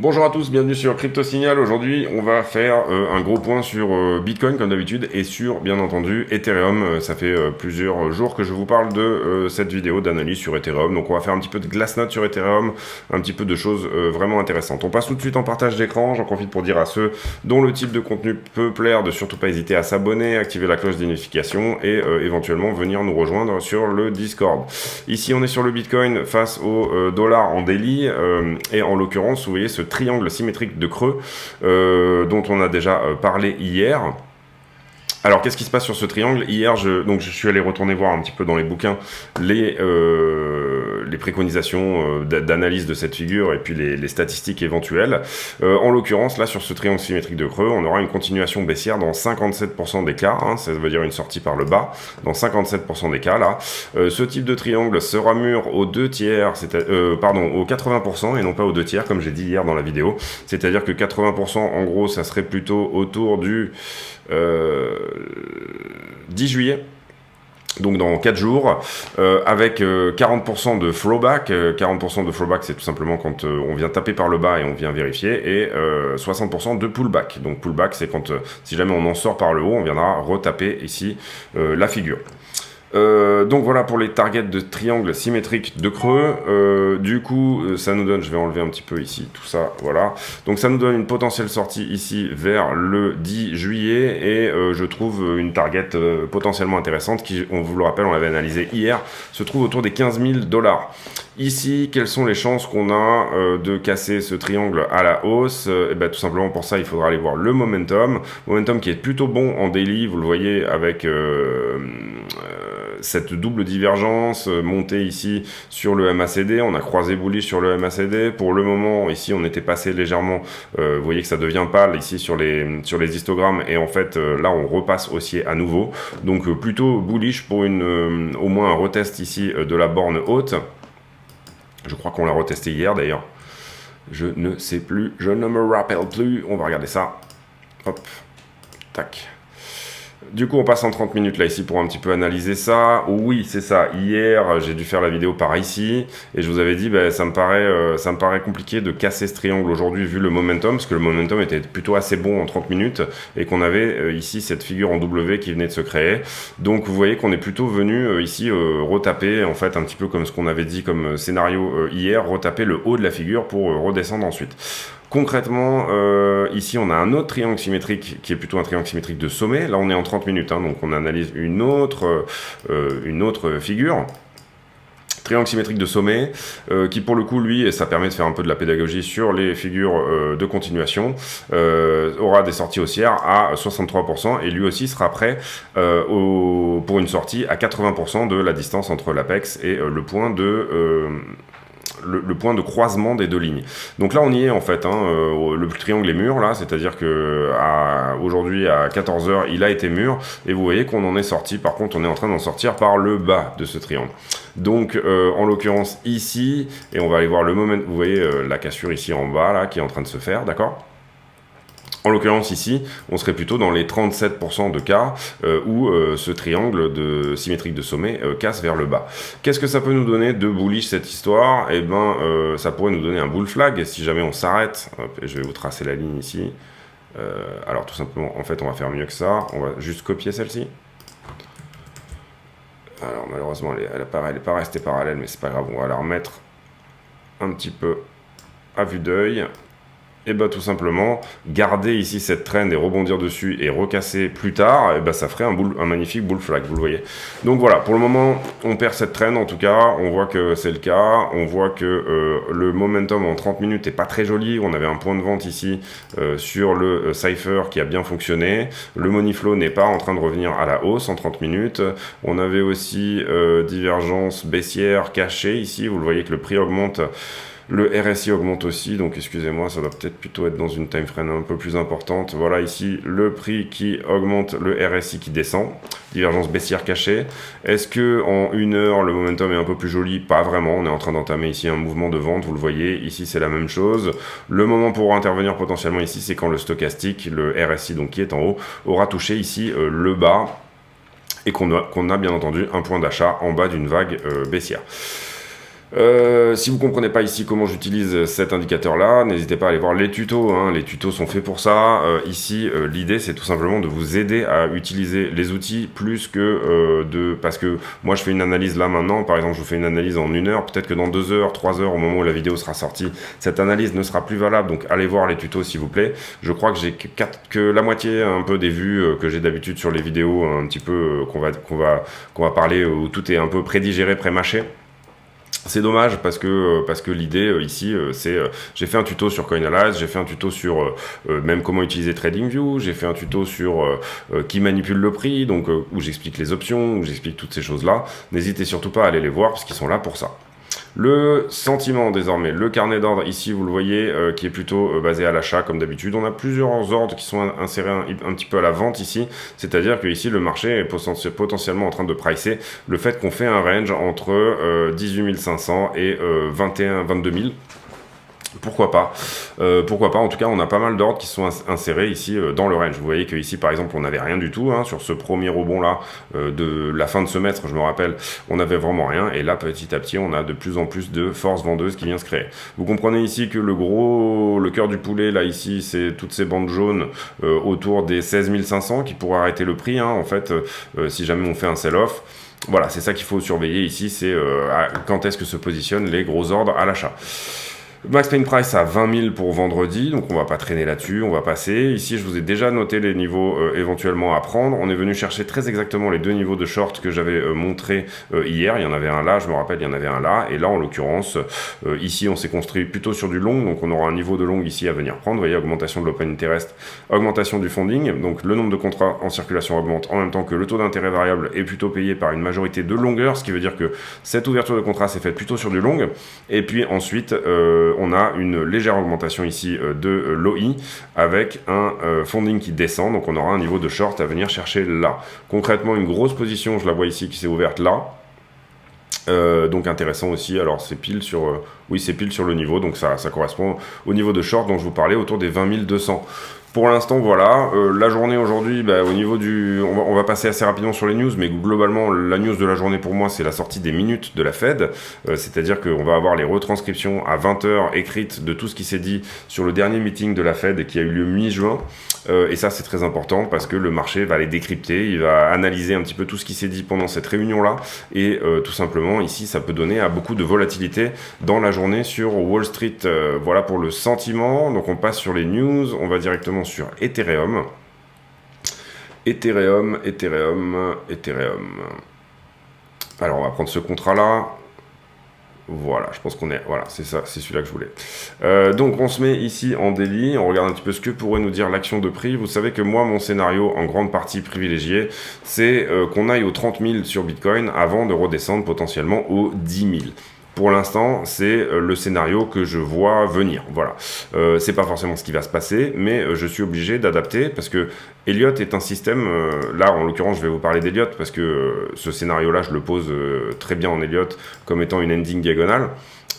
Bonjour à tous, bienvenue sur Crypto Signal. Aujourd'hui, on va faire un gros point sur Bitcoin comme d'habitude et sur, bien entendu, Ethereum. Ça fait plusieurs jours que je vous parle de cette vidéo d'analyse sur Ethereum. Donc on va faire un petit peu de glassnode sur Ethereum, un petit peu de choses vraiment intéressantes. On passe tout de suite en partage d'écran. J'en profite pour dire à ceux dont le type de contenu peut plaire de surtout pas hésiter à s'abonner, activer la cloche des notifications et éventuellement venir nous rejoindre sur le Discord. Ici, on est sur le Bitcoin face au dollar en daily et en l'occurrence, vous voyez ce triangle symétrique de creux dont on a déjà parlé hier. Alors, qu'est-ce qui se passe sur ce triangle? Hier, je suis allé retourner voir un petit peu dans les bouquins les préconisations d'analyse de cette figure et puis les statistiques éventuelles. En l'occurrence, là, sur ce triangle symétrique de creux, on aura une continuation baissière dans 57% des cas. Ça veut dire une sortie par le bas dans 57% des cas. Là, ce type de triangle sera mûr aux 2 tiers, aux 80% et non pas aux 2 tiers, comme j'ai dit hier dans la vidéo. C'est-à-dire que 80%, en gros, ça serait plutôt autour du 10 juillet, donc dans 4 jours, avec 40% de flowback. 40% de flowback, c'est tout simplement quand on vient taper par le bas et on vient vérifier, et 60% de pullback. Donc pullback, c'est quand, si jamais on en sort par le haut, on viendra retaper ici la figure. Donc voilà pour les targets de triangle symétrique de creux. Du coup, ça nous donne, je vais enlever un petit peu ici tout ça, voilà. Donc ça nous donne une potentielle sortie ici vers le 10 juillet et je trouve une target potentiellement intéressante qui, on vous le rappelle, on l'avait analysé hier, se trouve autour des 15 000 $. Ici, quelles sont les chances qu'on a de casser ce triangle à la hausse? Et ben, tout simplement pour ça, il faudra aller voir le momentum. Momentum qui est plutôt bon en daily, vous le voyez avec cette double divergence montée ici sur le MACD. On a croisé bullish sur le MACD. Pour le moment, ici, on était passé légèrement. Vous voyez que ça devient pâle ici sur les histogrammes. Et en fait, là, on repasse haussier à nouveau. Donc, plutôt bullish pour au moins un retest ici de la borne haute. Je crois qu'on l'a retesté hier d'ailleurs. Je ne sais plus, je ne me rappelle plus. On va regarder ça. Hop, tac. Du coup, on passe en 30 minutes là ici pour un petit peu analyser ça. Oui, c'est ça. Hier, j'ai dû faire la vidéo par ici et je vous avais dit, ça me paraît compliqué de casser ce triangle aujourd'hui vu le momentum, parce que le momentum était plutôt assez bon en 30 minutes et qu'on avait ici cette figure en W qui venait de se créer. Donc, vous voyez qu'on est plutôt venu ici retaper, en fait, un petit peu comme ce qu'on avait dit comme scénario hier, retaper le haut de la figure pour redescendre ensuite. Concrètement, ici, on a un autre triangle symétrique qui est plutôt un triangle symétrique de sommet. Là, on est en 30 minutes, donc on analyse une autre figure. Triangle symétrique de sommet, qui pour le coup, lui, et ça permet de faire un peu de la pédagogie sur les figures de continuation, aura des sorties haussières à 63%, et lui aussi sera prêt pour une sortie à 80% de la distance entre l'apex et le point de croisement des deux lignes. Donc là on y est en fait, le triangle est mûr là, c'est-à-dire que aujourd'hui à 14h il a été mûr et vous voyez qu'on en est sorti, par contre on est en train d'en sortir par le bas de ce triangle. Donc en l'occurrence ici, et on va aller voir le moment, vous voyez la cassure ici en bas là qui est en train de se faire, d'accord ? En l'occurrence ici, on serait plutôt dans les 37% de cas où ce triangle symétrique de sommet casse vers le bas. Qu'est-ce que ça peut nous donner de bullish cette histoire? Eh ben, ça pourrait nous donner un bull flag si jamais on s'arrête. Je vais vous tracer la ligne ici. Alors tout simplement, en fait, on va faire mieux que ça. On va juste copier celle-ci. Alors malheureusement, elle n'est pas restée parallèle, mais c'est pas grave. On va la remettre un petit peu à vue d'œil. Et bah tout simplement, garder ici cette trend et rebondir dessus et recasser plus tard, et bah ça ferait un magnifique bull flag, vous le voyez. Donc voilà, pour le moment, on perd cette trend en tout cas, on voit que c'est le cas, on voit que le momentum en 30 minutes est pas très joli, on avait un point de vente ici sur le Cypher qui a bien fonctionné, le money flow n'est pas en train de revenir à la hausse en 30 minutes, on avait aussi divergence baissière cachée ici, vous le voyez que le prix augmente. Le RSI augmente aussi, donc excusez-moi, ça doit peut-être plutôt être dans une time frame un peu plus importante. Voilà ici le prix qui augmente, le RSI qui descend, divergence baissière cachée. Est-ce que en 1 heure le momentum est un peu plus joli? Pas vraiment, on est en train d'entamer ici un mouvement de vente, vous le voyez, ici c'est la même chose. Le moment pour intervenir potentiellement ici, c'est quand le stochastique, le RSI donc qui est en haut, aura touché ici le bas. et qu'on a bien entendu un point d'achat en bas d'une vague baissière. Si vous comprenez pas ici comment j'utilise cet indicateur là, n'hésitez pas à aller voir les tutos, hein. Les tutos sont faits pour ça. Ici l'idée c'est tout simplement de vous aider à utiliser les outils plus que parce que moi je fais une analyse là maintenant, par exemple je vous fais une analyse en 1 heure, peut-être que dans 2 heures, 3 heures au moment où la vidéo sera sortie, cette analyse ne sera plus valable, donc allez voir les tutos s'il vous plaît. Je crois que j'ai que la moitié un peu des vues que j'ai d'habitude sur les vidéos un petit peu qu'on va parler où tout est un peu prédigéré, pré-mâché. C'est dommage parce que l'idée ici c'est j'ai fait un tuto sur Coinalyze, j'ai fait un tuto sur même comment utiliser TradingView, j'ai fait un tuto sur qui manipule le prix, donc où j'explique les options, où j'explique toutes ces choses là. N'hésitez surtout pas à aller les voir parce qu'ils sont là pour ça. Le sentiment désormais, le carnet d'ordre ici vous le voyez qui est plutôt basé à l'achat comme d'habitude. On a plusieurs ordres qui sont insérés un petit peu à la vente ici, c'est-à-dire que ici le marché est potentiellement en train de pricer le fait qu'on fait un range entre 18 500 et 22 000. Pourquoi pas, en tout cas on a pas mal d'ordres qui sont insérés ici dans le range. Vous voyez que ici par exemple on n'avait rien du tout, hein, sur ce premier rebond là de la fin de semestre, je me rappelle, on n'avait vraiment rien, et là petit à petit on a de plus en plus de force vendeuse qui vient se créer. Vous comprenez ici que le cœur du poulet là ici c'est toutes ces bandes jaunes autour des 16 500 qui pourraient arrêter le prix, hein, en fait si jamais on fait un sell-off. Voilà, c'est ça qu'il faut surveiller ici, c'est quand est-ce que se positionnent les gros ordres à l'achat. Max Pain Price à 20 000 pour vendredi, donc on va pas traîner là-dessus, on va passer. Ici, je vous ai déjà noté les niveaux éventuellement à prendre. On est venu chercher très exactement les deux niveaux de short que j'avais montré hier. Il y en avait un là, je me rappelle, il y en avait un là. Et là, en l'occurrence, ici, on s'est construit plutôt sur du long, donc on aura un niveau de long ici à venir prendre. Vous voyez, augmentation de l'open interest, augmentation du funding. Donc le nombre de contrats en circulation augmente en même temps que le taux d'intérêt variable est plutôt payé par une majorité de longueur, ce qui veut dire que cette ouverture de contrat s'est faite plutôt sur du long. Et puis ensuite, on a une légère augmentation ici de l'OI avec un funding qui descend, donc on aura un niveau de short à venir chercher là. Concrètement, une grosse position, je la vois ici, qui s'est ouverte là. Donc intéressant aussi, alors c'est pile sur oui, c'est pile sur le niveau, donc ça correspond au niveau de short dont je vous parlais, autour des 20 200. Pour l'instant, voilà, la journée aujourd'hui, au niveau du... On va passer assez rapidement sur les news, mais globalement, la news de la journée pour moi, c'est la sortie des minutes de la Fed, c'est-à-dire qu'on va avoir les retranscriptions à 20h écrites de tout ce qui s'est dit sur le dernier meeting de la Fed qui a eu lieu mi-juin, et ça c'est très important parce que le marché va les décrypter, il va analyser un petit peu tout ce qui s'est dit pendant cette réunion-là, et tout simplement, ici, ça peut donner à beaucoup de volatilité dans la journée sur Wall Street. Voilà pour le sentiment, donc on passe sur les news, on va directement sur Ethereum. Alors on va prendre ce contrat là. Voilà, je pense qu'on est... Voilà, c'est ça, c'est celui-là que je voulais. Donc, on se met ici en daily, on regarde un petit peu ce que pourrait nous dire l'action de prix. Vous savez que moi, mon scénario, en grande partie privilégié, c'est qu'on aille aux 30 000 sur Bitcoin avant de redescendre potentiellement aux 10 000. Pour l'instant, c'est le scénario que je vois venir. Voilà. C'est pas forcément ce qui va se passer, mais je suis obligé d'adapter parce que Elliott est un système. Là, en l'occurrence, je vais vous parler d'Elliott parce que ce scénario-là, je le pose très bien en Elliott comme étant une ending diagonale.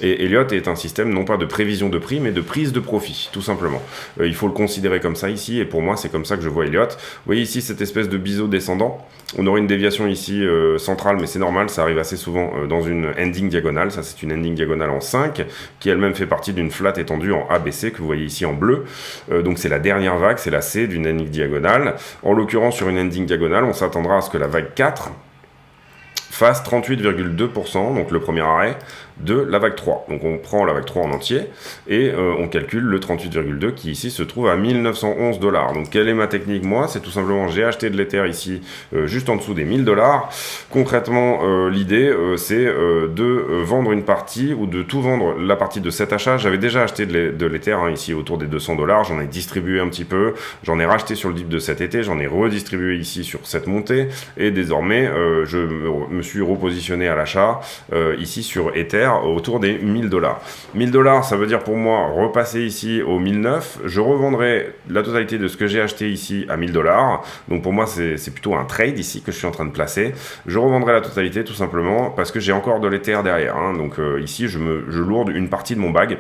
Et Elliott est un système non pas de prévision de prix, mais de prise de profit, tout simplement. Il faut le considérer comme ça ici, et pour moi, c'est comme ça que je vois Elliott. Vous voyez ici cette espèce de biseau descendant. On aurait une déviation ici centrale, mais c'est normal, ça arrive assez souvent dans une ending diagonale. Ça, c'est une ending diagonale en 5, qui elle-même fait partie d'une flat étendue en ABC, que vous voyez ici en bleu. Donc c'est la dernière vague, c'est la C d'une ending diagonale. En l'occurrence, sur une ending diagonale, on s'attendra à ce que la vague 4 fasse 38,2%, donc le premier arrêt, de la vague 3. Donc on prend la vague 3 en entier et on calcule le 38,2 qui ici se trouve à 1911 $. Donc quelle est ma technique? Moi, c'est tout simplement j'ai acheté de l'Ether ici juste en dessous des 1000 $. Concrètement, l'idée c'est de vendre une partie ou de tout vendre la partie de cet achat. J'avais déjà acheté de l'Ether ici autour des 200 $, j'en ai distribué un petit peu, j'en ai racheté sur le dip de cet été, j'en ai redistribué ici sur cette montée et désormais je me suis repositionné à l'achat ici sur Ether autour des 1000 $. 1000 $, ça veut dire pour moi repasser ici aux 1009. Je revendrai la totalité de ce que j'ai acheté ici à 1000 $. Donc pour moi, c'est plutôt un trade ici que je suis en train de placer. Je revendrai la totalité tout simplement parce que j'ai encore de l'Ether derrière. Donc ici, je lourde une partie de mon bag.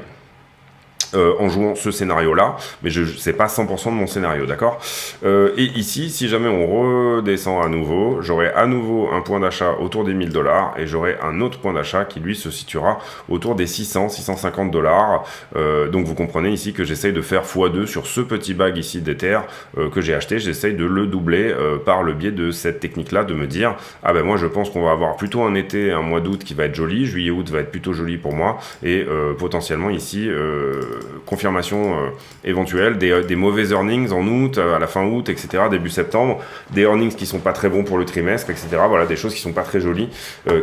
en jouant ce scénario-là, mais c'est pas 100% de mon scénario, d'accord. Et ici, si jamais on redescend à nouveau, j'aurai à nouveau un point d'achat autour des 1000 $, et j'aurai un autre point d'achat qui, lui, se situera autour des 600-650 $. Donc, vous comprenez ici que j'essaye de faire x2 sur ce petit bag ici d'Ether que j'ai acheté. J'essaye de le doubler par le biais de cette technique-là, de me dire, ah ben moi, je pense qu'on va avoir plutôt un été, un mois d'août qui va être joli, juillet-août va être plutôt joli pour moi, et potentiellement ici, confirmation éventuelle, des mauvais earnings en août, à la fin août, etc., début septembre, des earnings qui sont pas très bons pour le trimestre, etc. Voilà, des choses qui sont pas très jolies,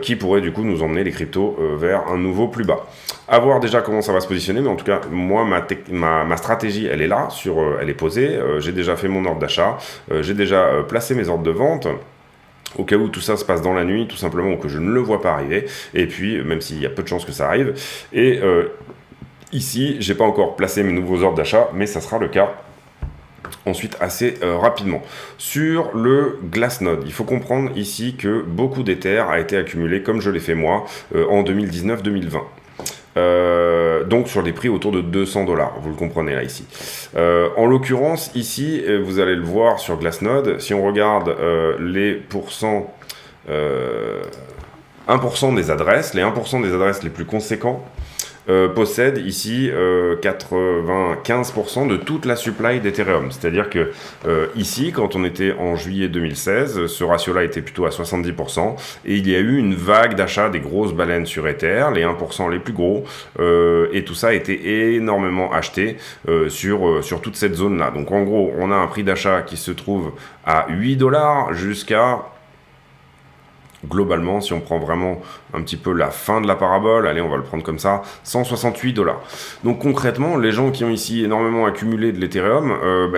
qui pourraient du coup nous emmener les cryptos vers un nouveau plus bas. À voir déjà comment ça va se positionner, mais en tout cas, moi, ma stratégie, elle est là, elle est posée, j'ai déjà fait mon ordre d'achat, j'ai déjà placé mes ordres de vente, au cas où tout ça se passe dans la nuit, tout simplement, ou que je ne le vois pas arriver, et puis, même s'il y a peu de chances que ça arrive, et ici, j'ai pas encore placé mes nouveaux ordres d'achat, mais ça sera le cas ensuite assez rapidement. Sur le Glassnode, il faut comprendre ici que beaucoup d'Ether a été accumulé, comme je l'ai fait moi, en 2019-2020. Donc sur des prix autour de 200 $, vous le comprenez là ici. En l'occurrence, ici, vous allez le voir sur Glassnode, si on regarde les pourcents, 1% des adresses, les 1% des adresses les plus conséquents, possède ici 95% de toute la supply d'Ethereum. C'est-à-dire que ici, quand on était en juillet 2016, ce ratio-là était plutôt à 70%, et il y a eu une vague d'achat des grosses baleines sur Ether, les 1% les plus gros, et tout ça a été énormément acheté sur toute cette zone-là. Donc en gros, on a un prix d'achat qui se trouve à 8 $ jusqu'à... Globalement, si on prend vraiment un petit peu la fin de la parabole, allez, on va le prendre comme ça, 168 $. Donc concrètement, les gens qui ont ici énormément accumulé de l'Ethereum,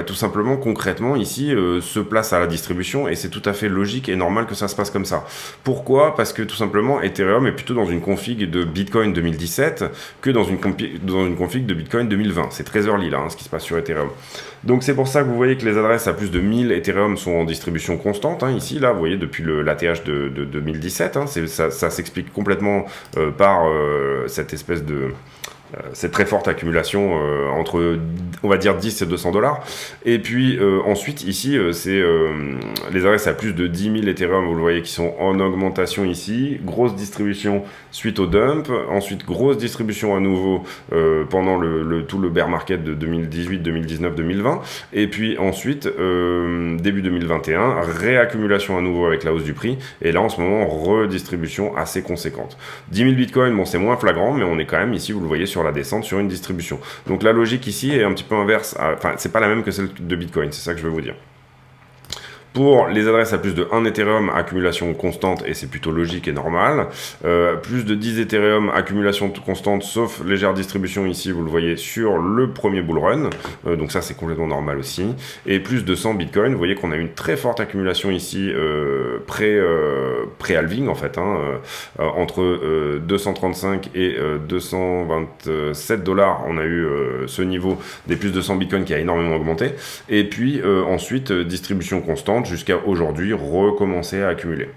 tout simplement, concrètement, ici, se placent à la distribution, et c'est tout à fait logique et normal que ça se passe comme ça. Pourquoi ? Parce que tout simplement, Ethereum est plutôt dans une config de Bitcoin 2017 que dans une config de Bitcoin 2020. C'est très early là, ce qui se passe sur Ethereum. Donc c'est pour ça que vous voyez que les adresses à plus de 1000 Ethereum sont en distribution constante, ici, là, vous voyez, depuis l'ATH de 2017, ça s'explique complètement par cette espèce de... cette très forte accumulation entre, on va dire, 10 et 200 $. Et puis ensuite, ici, c'est les adresses à plus de 10 000 Ethereum, vous le voyez, qui sont en augmentation ici. Grosse distribution suite au dump. Ensuite, grosse distribution à nouveau pendant tout le bear market de 2018, 2019, 2020. Et puis ensuite, début 2021, réaccumulation à nouveau avec la hausse du prix. Et là, en ce moment, redistribution assez conséquente. 10 000 Bitcoin, bon, c'est moins flagrant, mais on est quand même ici, vous le voyez, sur la descente, sur une distribution. Donc la logique ici est un petit peu inverse, enfin c'est pas la même que celle de Bitcoin, c'est ça que je veux vous dire. Pour les adresses à plus de 1 Ethereum, accumulation constante, et c'est plutôt logique et normal. Plus de 10 Ethereum, accumulation constante, sauf légère distribution ici, vous le voyez, sur le premier bull run. Donc ça, c'est complètement normal aussi. Et plus de 100 Bitcoin, vous voyez qu'on a une très forte accumulation ici, pré-halving en fait. Entre 235 et 227 $, on a eu ce niveau des plus de 100 Bitcoin qui a énormément augmenté. Et puis ensuite, distribution constante, jusqu'à aujourd'hui recommencer à accumuler.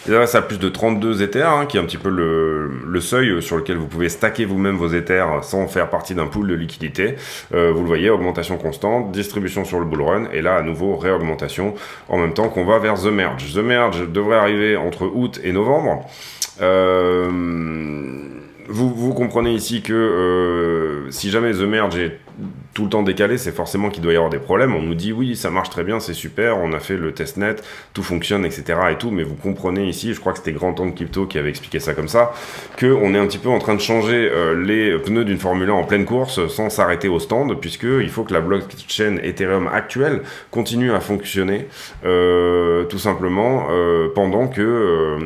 Et là, ça a plus de 32 Ethers, qui est un petit peu le seuil sur lequel vous pouvez stacker vous-même vos Ethers sans faire partie d'un pool de liquidité. Vous le voyez, augmentation constante, distribution sur le bull run, et là, à nouveau, réaugmentation en même temps qu'on va vers The Merge. The Merge devrait arriver entre août et novembre. Vous comprenez ici que si jamais The Merge est tout le temps décalé, c'est forcément qu'il doit y avoir des problèmes. On nous dit oui, ça marche très bien, c'est super, on a fait le testnet, tout fonctionne, etc. et tout, mais vous comprenez ici, je crois que c'était Grand Tank Crypto qui avait expliqué ça comme ça, qu'on est un petit peu en train de changer les pneus d'une Formule 1 en pleine course sans s'arrêter au stand, puisqu'il faut que la blockchain Ethereum actuelle continue à fonctionner tout simplement pendant que...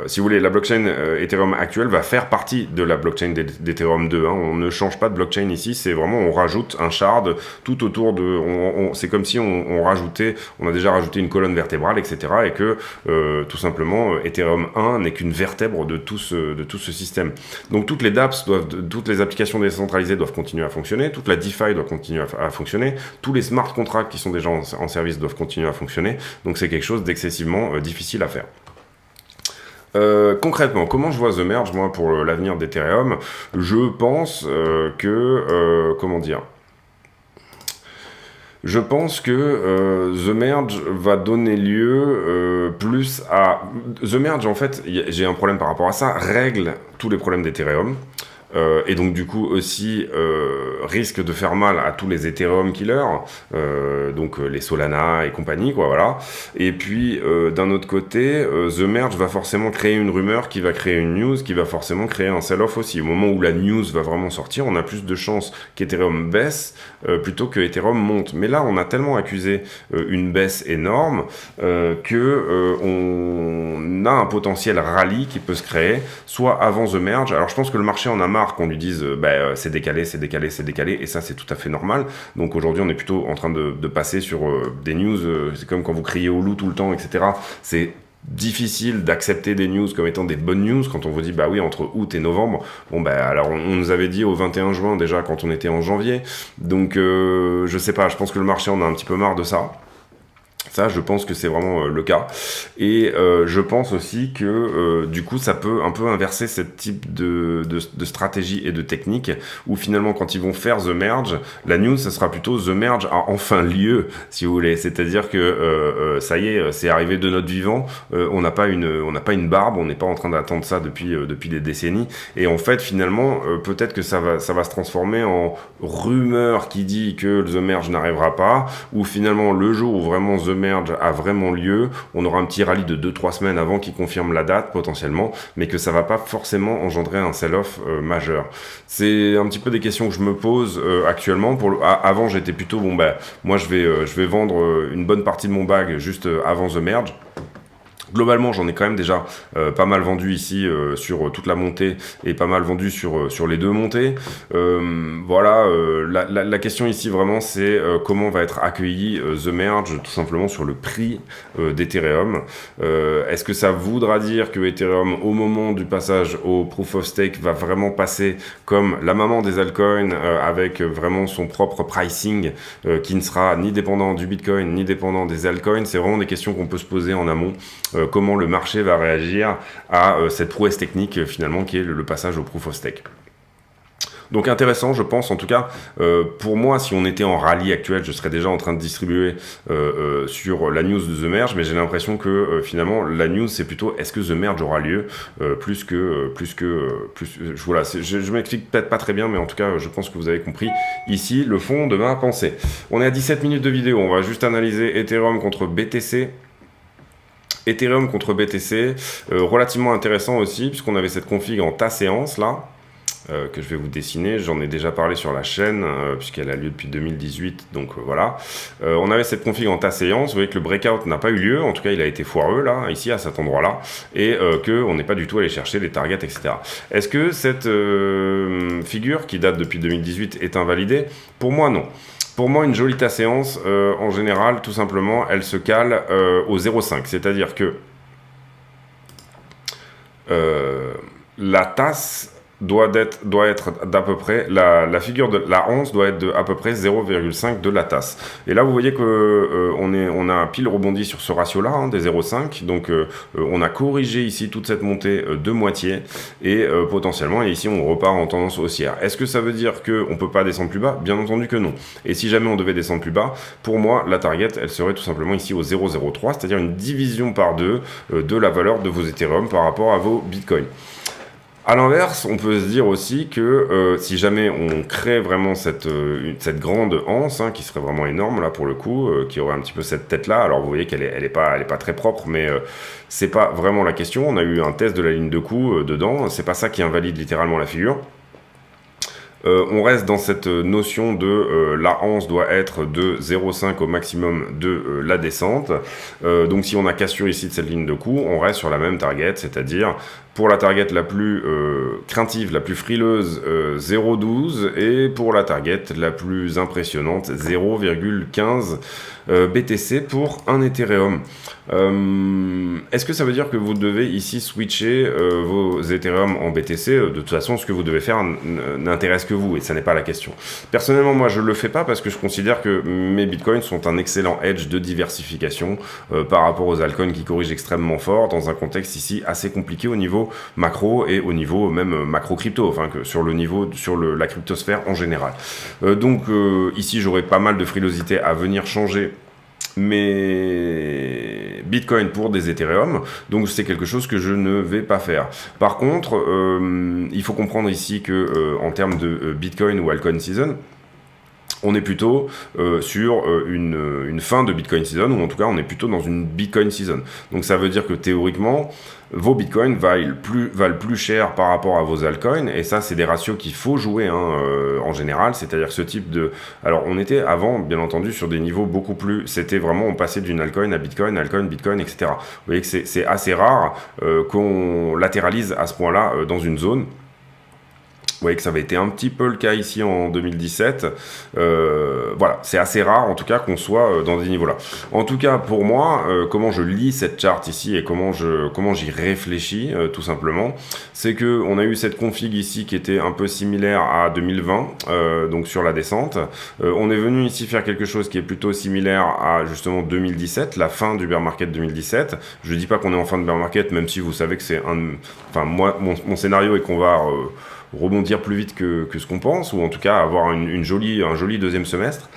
si vous voulez, la blockchain Ethereum actuelle va faire partie de la blockchain d'Ethereum 2. On ne change pas de blockchain ici, c'est vraiment, on rajoute un shard tout autour de... c'est comme si on rajoutait, on a déjà rajouté une colonne vertébrale, etc. Et que tout simplement, Ethereum 1 n'est qu'une vertèbre de tout ce système. Donc toutes les dApps, toutes les applications décentralisées doivent continuer à fonctionner, toute la DeFi doit continuer à fonctionner, tous les smart contracts qui sont déjà en service doivent continuer à fonctionner. Donc c'est quelque chose d'excessivement difficile à faire. Concrètement, comment je vois The Merge, moi, pour l'avenir d'Ethereum? Je pense comment dire? Je pense que The Merge va donner lieu plus à... The Merge, en fait, j'ai un problème par rapport à ça, règle tous les problèmes d'Ethereum. Et donc du coup aussi risque de faire mal à tous les Ethereum killers, donc les Solana et compagnie, quoi, voilà. Et puis d'un autre côté, The Merge va forcément créer une rumeur qui va créer une news, qui va forcément créer un sell-off aussi. Au moment où la news va vraiment sortir, on a plus de chances qu'Ethereum baisse plutôt que Ethereum monte. Mais là, on a tellement accusé une baisse énorme que on a un potentiel rallye qui peut se créer, soit avant The Merge. Alors je pense que le marché en a marre qu'on lui dise c'est décalé, c'est décalé, c'est décalé, et ça c'est tout à fait normal. Donc aujourd'hui on est plutôt en train de passer sur des news, c'est comme quand vous criez au loup tout le temps, etc. C'est difficile d'accepter des news comme étant des bonnes news quand on vous dit bah oui entre août et novembre. Bon alors on nous avait dit au 21 juin déjà quand on était en janvier. Donc je sais pas, je pense que le marché en a un petit peu marre de ça. Ça, je pense que c'est vraiment le cas. Et je pense aussi que du coup, ça peut un peu inverser ce type de stratégie et de technique où finalement, quand ils vont faire The Merge, la news, ça sera plutôt The Merge a enfin lieu, si vous voulez. C'est-à-dire que ça y est, c'est arrivé de notre vivant. On n'a pas une barbe, on n'est pas en train d'attendre ça depuis des décennies. Et en fait, finalement, peut-être que ça va se transformer en rumeur qui dit que The Merge n'arrivera pas, ou finalement, le jour où vraiment The Merge a vraiment lieu, on aura un petit rallye de 2-3 semaines avant qui confirme la date potentiellement, mais que ça va pas forcément engendrer un sell-off majeur. C'est un petit peu des questions que je me pose actuellement. Avant j'étais plutôt moi je vais vendre une bonne partie de mon bag juste avant The Merge. Globalement, j'en ai quand même déjà pas mal vendu ici sur toute la montée et pas mal vendu sur les deux montées. Voilà, la question ici vraiment c'est comment va être accueilli The Merge tout simplement sur le prix d'Ethereum. Est-ce que ça voudra dire que Ethereum au moment du passage au Proof of Stake va vraiment passer comme la maman des altcoins avec vraiment son propre pricing qui ne sera ni dépendant du Bitcoin ni dépendant des altcoins? C'est vraiment des questions qu'on peut se poser en amont. Comment le marché va réagir à cette prouesse technique finalement qui est le passage au Proof of Stake. Donc intéressant, je pense, en tout cas, pour moi, si on était en rallye actuel, je serais déjà en train de distribuer sur la news de The Merge, mais j'ai l'impression que finalement, la news, c'est plutôt est-ce que The Merge aura lieu, voilà, je m'explique peut-être pas très bien, mais en tout cas, je pense que vous avez compris ici le fond de ma pensée. On est à 17 minutes de vidéo, on va juste analyser Ethereum contre BTC. Ethereum contre BTC, relativement intéressant aussi, puisqu'on avait cette config en ta séance là, que je vais vous dessiner. J'en ai déjà parlé sur la chaîne, puisqu'elle a lieu depuis 2018, donc voilà. On avait cette config en ta séance, vous voyez que le breakout n'a pas eu lieu, en tout cas il a été foireux là, ici à cet endroit-là, et qu'on n'est pas du tout allé chercher les targets, etc. Est-ce que cette figure, qui date depuis 2018, est invalidée? Pour moi, non. Pour moi, une jolie tasse séance, en général, tout simplement, elle se cale au 0,5. C'est-à-dire que la tasse doit être d'à peu près, la figure de la once doit être de à peu près 0,5 de la tasse. Et là, vous voyez que on a pile rebondi sur ce ratio-là, hein, des 0,5. Donc, on a corrigé ici toute cette montée de moitié. Et potentiellement, et ici, on repart en tendance haussière. Est-ce que ça veut dire qu'on ne peut pas descendre plus bas? Bien entendu que non. Et si jamais on devait descendre plus bas, pour moi, la target, elle serait tout simplement ici au 0,03, c'est-à-dire une division par deux de la valeur de vos Ethereum par rapport à vos Bitcoins. A l'inverse, on peut se dire aussi que si jamais on crée vraiment cette grande anse, hein, qui serait vraiment énorme là pour le coup, qui aurait un petit peu cette tête-là, alors vous voyez qu'elle est pas très propre, mais c'est pas vraiment la question. On a eu un test de la ligne de coup dedans, c'est pas ça qui invalide littéralement la figure. On reste dans cette notion de la anse doit être de 0,5 au maximum de la descente. Donc si on a cassure ici de cette ligne de coup, on reste sur la même target, c'est-à-dire Pour la target la plus craintive, la plus frileuse, 0,12 et pour la target la plus impressionnante, 0,15 BTC pour un Ethereum. Est-ce que ça veut dire que vous devez ici switcher vos Ethereum en BTC? De toute façon, ce que vous devez faire n'intéresse que vous et ça n'est pas la question. Personnellement, moi, je le fais pas parce que je considère que mes bitcoins sont un excellent hedge de diversification par rapport aux altcoins qui corrigent extrêmement fort dans un contexte ici assez compliqué au niveau macro et au niveau même macro crypto, enfin que sur le niveau, sur la cryptosphère en général. Donc ici, j'aurai pas mal de frilosité à venir changer mes bitcoins pour des Ethereum, donc c'est quelque chose que je ne vais pas faire. Par contre, il faut comprendre ici que en termes de bitcoin ou altcoin season, on est plutôt sur une fin de Bitcoin season, ou en tout cas on est plutôt dans une Bitcoin season. Donc ça veut dire que théoriquement, vos bitcoins valent plus cher par rapport à vos altcoins, et ça c'est des ratios qu'il faut jouer en général, c'est-à-dire que ce type de... Alors on était avant, bien entendu, sur des niveaux beaucoup plus... C'était vraiment, on passait d'une altcoin à bitcoin, bitcoin, etc. Vous voyez que c'est assez rare qu'on latéralise à ce point-là dans une zone. Vous voyez que ça avait été un petit peu le cas ici en 2017. Voilà, c'est assez rare en tout cas qu'on soit dans des niveaux-là. En tout cas, pour moi, comment je lis cette charte ici et comment j'y réfléchis, tout simplement, c'est que on a eu cette config ici qui était un peu similaire à 2020, donc sur la descente. On est venu ici faire quelque chose qui est plutôt similaire à justement 2017, la fin du bear market 2017. Je dis pas qu'on est en fin de bear market, même si vous savez que c'est un... Enfin, moi, mon scénario est qu'on va... rebondir plus vite que ce qu'on pense, ou en tout cas avoir un joli deuxième semestre.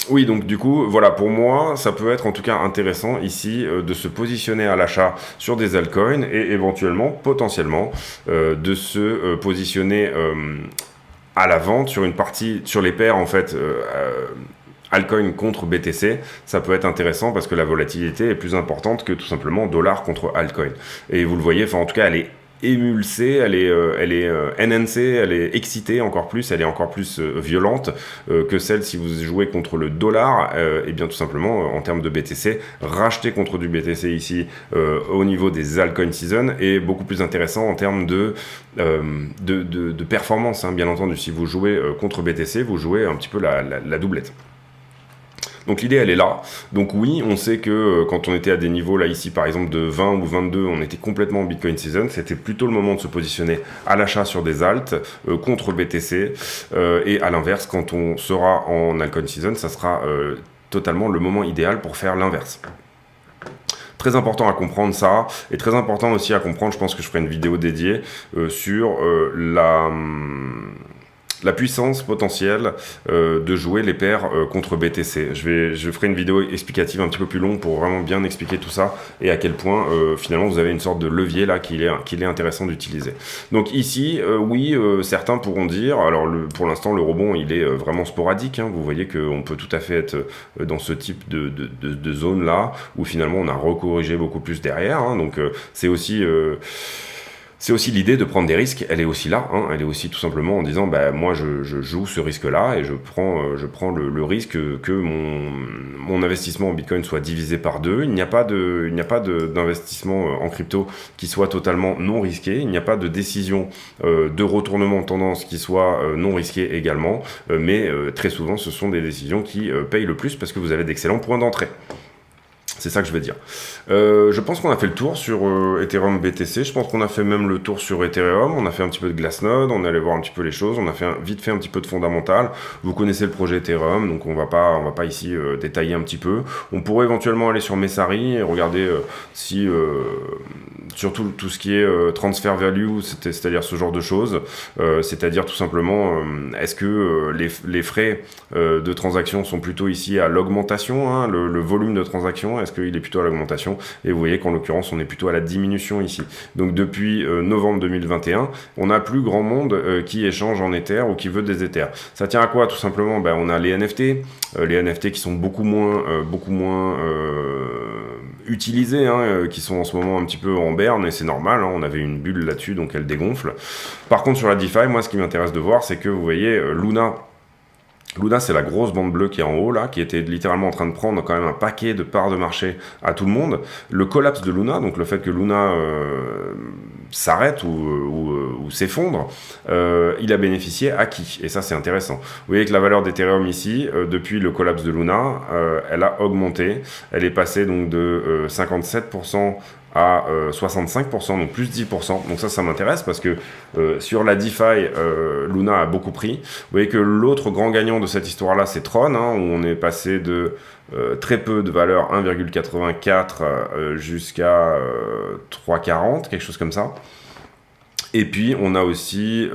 Oui, donc du coup, voilà, pour moi, ça peut être en tout cas intéressant ici de se positionner à l'achat sur des altcoins et éventuellement, potentiellement, de se positionner à la vente sur une partie, sur les paires en fait, altcoin contre BTC, ça peut être intéressant parce que la volatilité est plus importante que tout simplement dollar contre altcoin. Et vous le voyez, enfin en tout cas, elle est émulsée, elle est enhancée, elle est excitée encore plus, elle est encore plus violente que celle si vous jouez contre le dollar, et bien tout simplement en termes de BTC, racheter contre du BTC ici au niveau des altcoin season est beaucoup plus intéressant en termes de performance, hein, bien entendu. Si vous jouez contre BTC, vous jouez un petit peu la doublette. Donc l'idée elle est là, donc oui on sait que quand on était à des niveaux là ici par exemple de 20 ou 22, on était complètement en Bitcoin season, c'était plutôt le moment de se positionner à l'achat sur des alts contre BTC, et à l'inverse quand on sera en altcoin season, ça sera totalement le moment idéal pour faire l'inverse. Très important à comprendre ça, et très important aussi à comprendre, je pense que je ferai une vidéo dédiée sur la puissance potentielle de jouer les paires contre BTC. Je ferai une vidéo explicative un petit peu plus longue pour vraiment bien expliquer tout ça et à quel point finalement vous avez une sorte de levier là qu'il est intéressant d'utiliser. Donc ici, oui, certains pourront dire, alors pour l'instant le rebond il est vraiment sporadique, hein, vous voyez qu'on peut tout à fait être dans ce type de zone là où finalement on a recorrigé beaucoup plus derrière, hein, donc c'est aussi l'idée de prendre des risques, elle est aussi là, hein, elle est aussi tout simplement en disant bah, moi je joue ce risque-là et je prends le risque que mon investissement en Bitcoin soit divisé par deux. Il n'y a pas d'investissement en crypto qui soit totalement non risqué, il n'y a pas de décision de retournement de tendance qui soit non risquée également, mais très souvent ce sont des décisions qui payent le plus parce que vous avez d'excellents points d'entrée. C'est ça que je veux dire. Je pense qu'on a fait le tour sur Ethereum BTC. Je pense qu'on a fait même le tour sur Ethereum. On a fait un petit peu de Glassnode. On est allé voir un petit peu les choses. On a vite fait un petit peu de fondamental. Vous connaissez le projet Ethereum, donc on va pas ici détailler un petit peu. On pourrait éventuellement aller sur Messari et regarder si surtout tout ce qui est transfer value, c'est-à-dire ce genre de choses. C'est-à-dire tout simplement, est-ce que les frais de transaction sont plutôt ici à l'augmentation, hein, le volume de transaction, est-ce qu'il est plutôt à l'augmentation? Et vous voyez qu'en l'occurrence, on est plutôt à la diminution ici. Donc depuis novembre 2021, on n'a plus grand monde qui échange en Ether ou qui veut des Ethers. Ça tient à quoi? Tout simplement, ben, on a les NFT qui sont beaucoup moins utilisés, hein, qui sont en ce moment un petit peu en berne, et c'est normal, hein, on avait une bulle là-dessus, donc elle dégonfle. Par contre, sur la DeFi, moi, ce qui m'intéresse de voir, c'est que vous voyez, Luna Luna, c'est la grosse bande bleue qui est en haut, là, qui était littéralement en train de prendre quand même un paquet de parts de marché à tout le monde. Le collapse de Luna, donc le fait que Luna s'arrête ou s'effondre, il a bénéficié à qui? Et ça, c'est intéressant. Vous voyez que la valeur d'Ethereum ici, depuis le collapse de Luna, elle a augmenté. Elle est passée donc de 57% à 65%, donc plus 10%. Donc ça m'intéresse parce que sur la DeFi, Luna a beaucoup pris. Vous voyez que l'autre grand gagnant de cette histoire-là, c'est Tron, hein, où on est passé de très peu de valeur 1,84 jusqu'à 3,40, quelque chose comme ça. Et puis on a aussi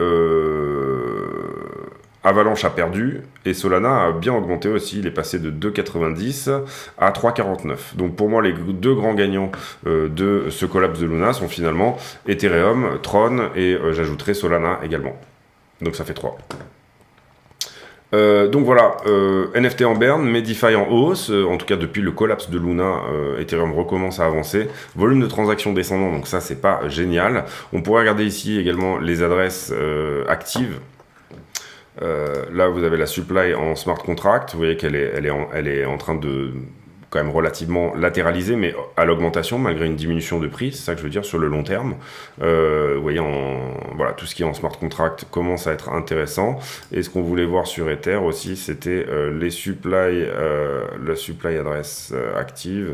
Avalanche a perdu et Solana a bien augmenté aussi, il est passé de 2,90 à 3,49. Donc pour moi les deux grands gagnants de ce collapse de Luna sont finalement Ethereum, Tron et j'ajouterai Solana également. Donc ça fait 3. Donc voilà, NFT en berne, mais DeFi en hausse, en tout cas depuis le collapse de Luna, Ethereum recommence à avancer, volume de transactions descendant, donc ça c'est pas génial. On pourrait regarder ici également les adresses actives. Là vous avez la supply en smart contract, vous voyez qu'elle est en train de quand même relativement latéraliser, mais à l'augmentation malgré une diminution de prix, c'est ça que je veux dire sur le long terme. Vous voyez, voilà, tout ce qui est en smart contract commence à être intéressant. Et ce qu'on voulait voir sur Ether aussi, c'était la supply adresse active,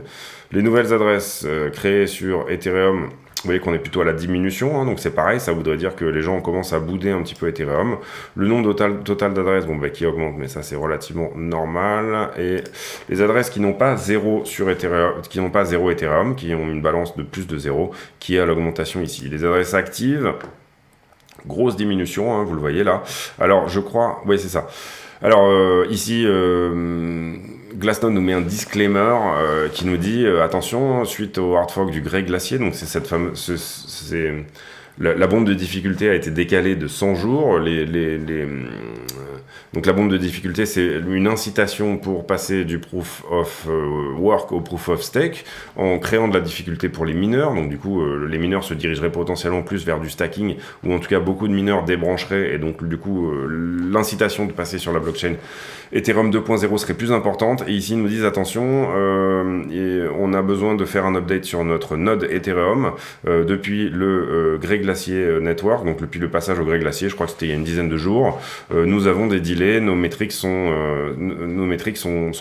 les nouvelles adresses créées sur Ethereum. Vous voyez qu'on est plutôt à la diminution, hein, donc c'est pareil, ça voudrait dire que les gens commencent à bouder un petit peu Ethereum. Le nombre total d'adresses, qui augmente, mais ça c'est relativement normal. Et les adresses qui n'ont pas zéro sur Ethereum, qui n'ont pas zéro Ethereum, qui ont une balance de plus de 0, qui est à l'augmentation ici. Les adresses actives, grosse diminution, hein, vous le voyez là. Alors je crois, oui c'est ça. Alors ici, Glassnode nous met un disclaimer qui nous dit attention, suite au hard fork du grès glacier, donc c'est cette fameuse, la bombe de difficulté a été décalée de 100 jours. Donc la bombe de difficulté, c'est une incitation pour passer du proof of work au proof of stake en créant de la difficulté pour les mineurs. Donc du coup, les mineurs se dirigeraient potentiellement plus vers du stacking, ou en tout cas beaucoup de mineurs débrancheraient, et donc du coup, l'incitation de passer sur la blockchain Ethereum 2.0 serait plus importante. Et ici, ils nous disent attention, on a besoin de faire un update sur notre node Ethereum depuis le grès glacier network, donc depuis le passage au grès glacier, je crois que c'était il y a une dizaine de jours. Nous avons des delays, nos métriques sont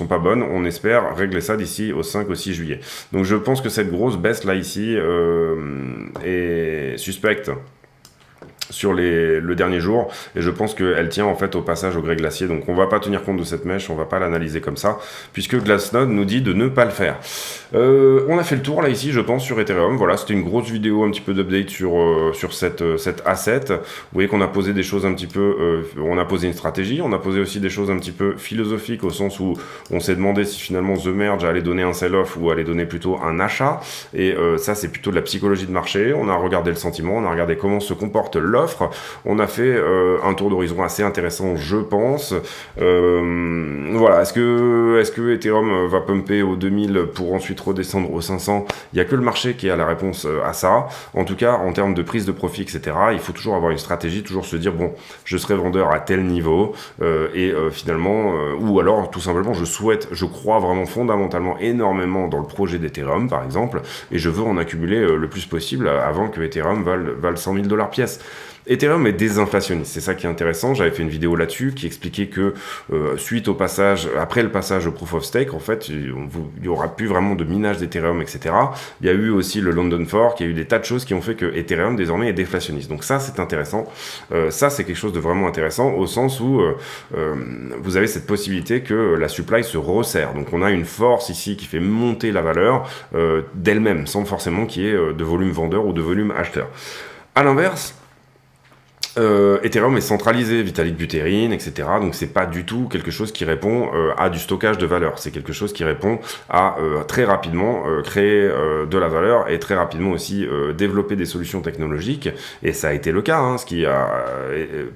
pas bonnes. On espère régler ça d'ici au 5 au 6 juillet. Donc je pense que cette grosse baisse là ici est suspecte sur le dernier jour, et je pense qu'elle tient en fait au passage au grès glacier. Donc on va pas tenir compte de cette mèche, on va pas l'analyser comme ça, puisque Glassnode nous dit de ne pas le faire. On a fait le tour là ici, je pense, sur Ethereum. Voilà, c'était une grosse vidéo un petit peu d'update sur cette asset. Vous voyez qu'on a posé des choses un petit peu, on a posé une stratégie, on a posé aussi des choses un petit peu philosophiques, au sens où on s'est demandé si finalement The Merge allait donner un sell-off ou allait donner plutôt un achat, et ça c'est plutôt de la psychologie de marché. On a regardé le sentiment, on a regardé comment se comporte l'offre. On a fait un tour d'horizon assez intéressant, je pense. Voilà, est-ce que Ethereum va pumper au 2000 pour ensuite redescendre au 500? Il n'y a que le marché qui a la réponse à ça. En tout cas, en termes de prise de profit, etc., il faut toujours avoir une stratégie, toujours se dire, bon, je serai vendeur à tel niveau, finalement, ou alors tout simplement, je crois vraiment fondamentalement énormément dans le projet d'Ethereum, par exemple, et je veux en accumuler le plus possible avant que Ethereum vale 100 000 $. Ethereum est désinflationniste, c'est ça qui est intéressant. J'avais fait une vidéo là-dessus qui expliquait que après le passage au proof of stake, en fait, il y aura plus vraiment de minage d'Ethereum, etc. Il y a eu aussi le London Fork, il y a eu des tas de choses qui ont fait que Ethereum désormais est déflationniste. Donc ça, c'est intéressant. Ça, c'est quelque chose de vraiment intéressant au sens où vous avez cette possibilité que la supply se resserre. Donc on a une force ici qui fait monter la valeur d'elle-même, sans forcément qu'il y ait de volume vendeur ou de volume acheteur. À l'inverse, Ethereum est centralisé, Vitalik Buterin, etc. Donc c'est pas du tout quelque chose qui répond à du stockage de valeur. C'est quelque chose qui répond à très rapidement créer de la valeur et très rapidement aussi développer des solutions technologiques. Et ça a été le cas, hein,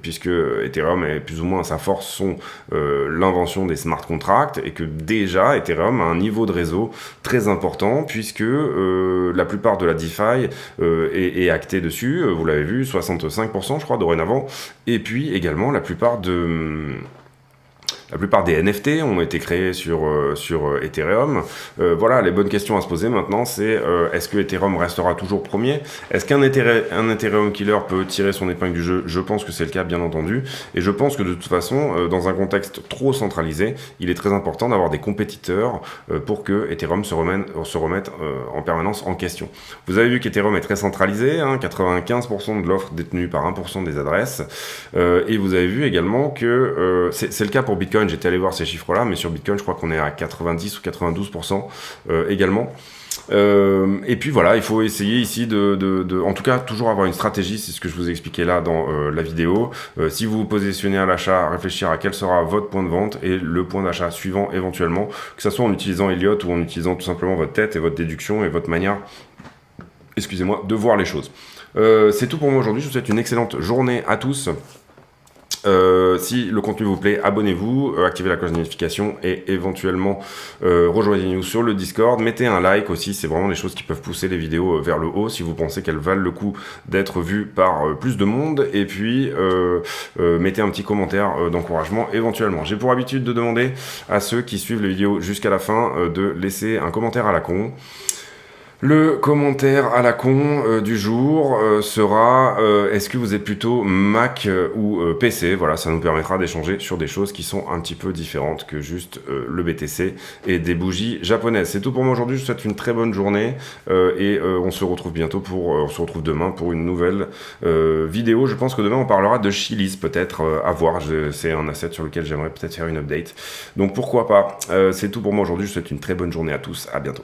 puisque Ethereum est plus ou moins sa force sont l'invention des smart contracts, et que déjà Ethereum a un niveau de réseau très important, puisque la plupart de la DeFi est actée dessus. Vous l'avez vu, 65% je crois dorénavant, et puis également la plupart La plupart des NFT ont été créés sur Ethereum. Voilà, les bonnes questions à se poser maintenant, c'est est-ce que Ethereum restera toujours premier? Est-ce qu'un Ethereum killer peut tirer son épingle du jeu? Je pense que c'est le cas, bien entendu. Et je pense que de toute façon, dans un contexte trop centralisé, il est très important d'avoir des compétiteurs pour que Ethereum se remette en permanence en question. Vous avez vu qu'Ethereum est très centralisé, 95% de l'offre détenue par 1% des adresses. Et vous avez vu également que c'est le cas pour Bitcoin. J'étais allé voir ces chiffres-là, mais sur Bitcoin, je crois qu'on est à 90 ou 92% également. Et puis voilà, il faut essayer ici en tout cas, toujours avoir une stratégie, c'est ce que je vous ai expliqué là dans la vidéo. Si vous vous positionnez à l'achat, réfléchir à quel sera votre point de vente et le point d'achat suivant éventuellement, que ce soit en utilisant Elliott ou en utilisant tout simplement votre tête et votre déduction et votre manière, excusez-moi, de voir les choses. C'est tout pour moi aujourd'hui, je vous souhaite une excellente journée à tous. Si le contenu vous plaît, abonnez-vous, activez la cloche de notification et éventuellement rejoignez-nous sur le Discord. Mettez un like aussi, c'est vraiment des choses qui peuvent pousser les vidéos vers le haut si vous pensez qu'elles valent le coup d'être vues par plus de monde. Et puis mettez un petit commentaire d'encouragement éventuellement. J'ai pour habitude de demander à ceux qui suivent les vidéos jusqu'à la fin de laisser un commentaire à la con. Le commentaire à la con du jour sera est-ce que vous êtes plutôt Mac ou PC? Voilà, ça nous permettra d'échanger sur des choses qui sont un petit peu différentes que juste le BTC et des bougies japonaises. C'est tout pour moi aujourd'hui, je vous souhaite une très bonne journée et on se retrouve bientôt on se retrouve demain pour une nouvelle vidéo. Je pense que demain on parlera de Chiliz peut-être, à voir, c'est un asset sur lequel j'aimerais peut-être faire une update. Donc pourquoi pas. C'est tout pour moi aujourd'hui, je vous souhaite une très bonne journée à tous, à bientôt.